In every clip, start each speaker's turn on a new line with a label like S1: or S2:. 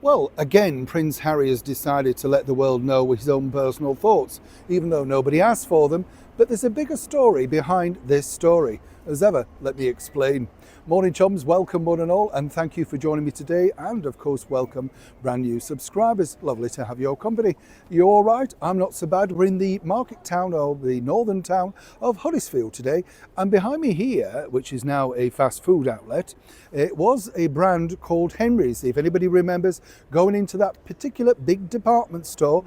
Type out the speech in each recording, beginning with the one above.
S1: Well, again, Prince Harry has decided to let the world know his own personal thoughts, even though nobody asked for them. But there's a bigger story behind this story. As ever, let me explain. Morning chums, welcome one and all, and thank you for joining me today, and of course welcome brand new subscribers. Lovely to have your company. You all right? I'm not so bad. We're in the market town, or the northern town of Huddersfield today, and behind me here, which is now a fast food outlet, it was a brand called Henry's. If anybody remembers going into that particular big department store,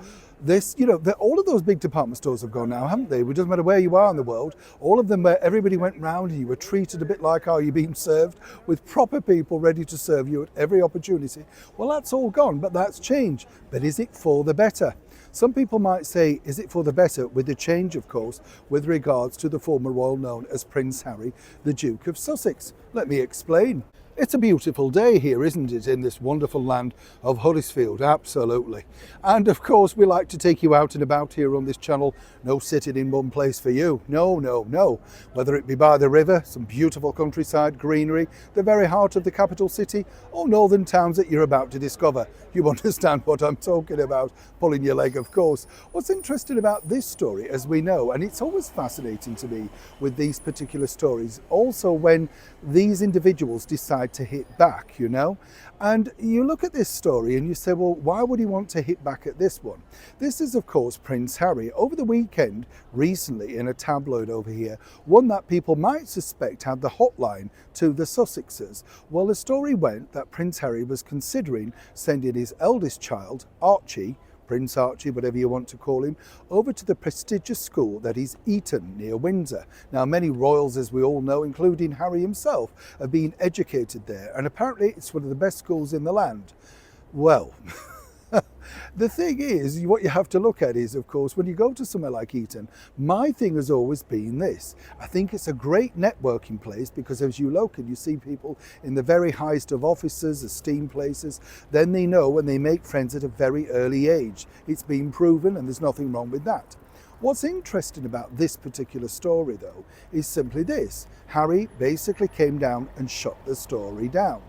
S1: all of those big department stores have gone now, haven't they? It doesn't matter where you are in the world. All of them, where everybody went round and you were treated a bit like how you're being served, with proper people ready to serve you at every opportunity. Well, that's all gone, but that's changed. But is it for the better? Some people might say, is it for the better, with the change, of course, with regards to the former royal known as Prince Harry, the Duke of Sussex? Let me explain. It's a beautiful day here, isn't it, in this wonderful land of Huddersfield? Absolutely. And of course, we like to take you out and about here on this channel. No sitting in one place for you. No, no, no. Whether it be by the river, some beautiful countryside, greenery, the very heart of the capital city, or northern towns that you're about to discover. You understand what I'm talking about. Pulling your leg, of course. What's interesting about this story, as we know, and it's always fascinating to me with these particular stories, also when these individuals decide to hit back, and you look at this story and you say, well, why would he want to hit back at this one? This is, of course, Prince Harry. Over the weekend, recently, in a tabloid over here, one that people might suspect had the hotline to the Sussexes. Well, the story went that Prince Harry was considering sending his eldest child, Archie, Prince Archie, whatever you want to call him, over to the prestigious school that is Eton, near Windsor. Now, many royals, as we all know, including Harry himself, have been educated there, and apparently it's one of the best schools in the land. Well, the thing is, what you have to look at is, of course, when you go to somewhere like Eton, my thing has always been this. I think it's a great networking place because as you look and you see people in the very highest of offices, esteemed places, then they know and they make friends at a very early age. It's been proven and there's nothing wrong with that. What's interesting about this particular story, though, is simply this. Harry basically came down and shut the story down.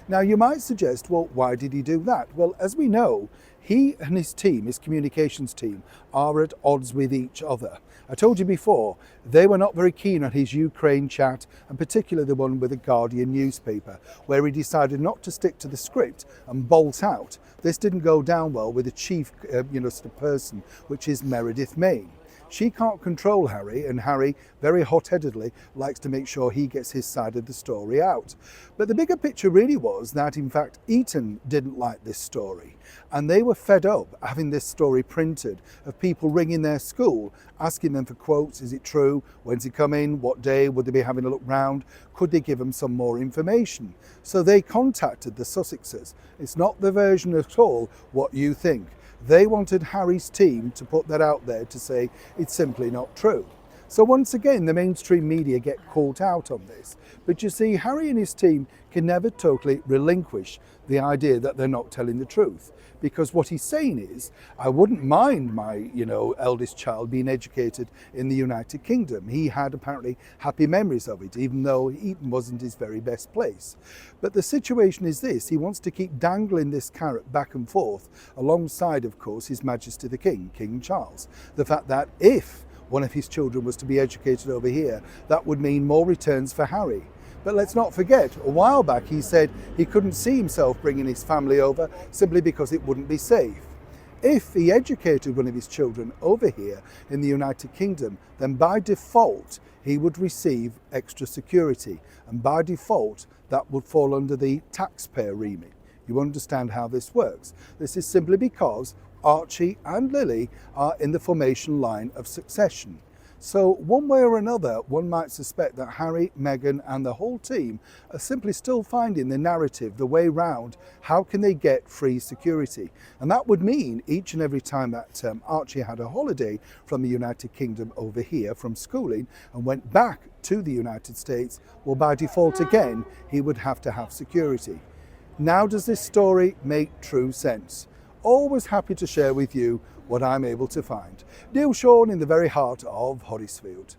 S1: Now, you might suggest, well, why did he do that? Well, as we know, he and his team, his communications team, are at odds with each other. I told you before, they were not very keen on his Ukraine chat, and particularly the one with the Guardian newspaper, where he decided not to stick to the script and bolt out. This didn't go down well with the chief sort of person, which is Meredith Mayne. She can't control Harry, and Harry, very hot-headedly, likes to make sure he gets his side of the story out. But the bigger picture really was that, in fact, Eton didn't like this story, and they were fed up having this story printed of people ringing their school, asking them for quotes. Is it true? When's he coming? What day? Would they be having a look round? Could they give them some more information? So they contacted the Sussexes. It's not the version at all what you think. They wanted Harry's team to put that out there to say it's simply not true. So once again, the mainstream media get caught out on this. But you see, Harry and his team can never totally relinquish the idea that they're not telling the truth. Because what he's saying is, I wouldn't mind my, eldest child being educated in the United Kingdom. He had apparently happy memories of it, even though Eton wasn't his very best place. But the situation is this, he wants to keep dangling this carrot back and forth, alongside, of course, His Majesty the King, King Charles. The fact that if one of his children was to be educated over here, that would mean more returns for Harry. But let's not forget, a while back he said he couldn't see himself bringing his family over simply because it wouldn't be safe. If he educated one of his children over here in the United Kingdom, then by default he would receive extra security, and by default that would fall under the taxpayer remit. You understand how this works. This is simply because Archie and Lily are in the formation line of succession. So one way or another, one might suspect that Harry, Meghan and the whole team are simply still finding the narrative, the way round, how can they get free security? And that would mean each and every time that Archie had a holiday from the United Kingdom over here from schooling and went back to the United States, well, by default again, he would have to have security. Now does this story make true sense? Always happy to share with you what I'm able to find. Neil Sean in the very heart of Huddersfield.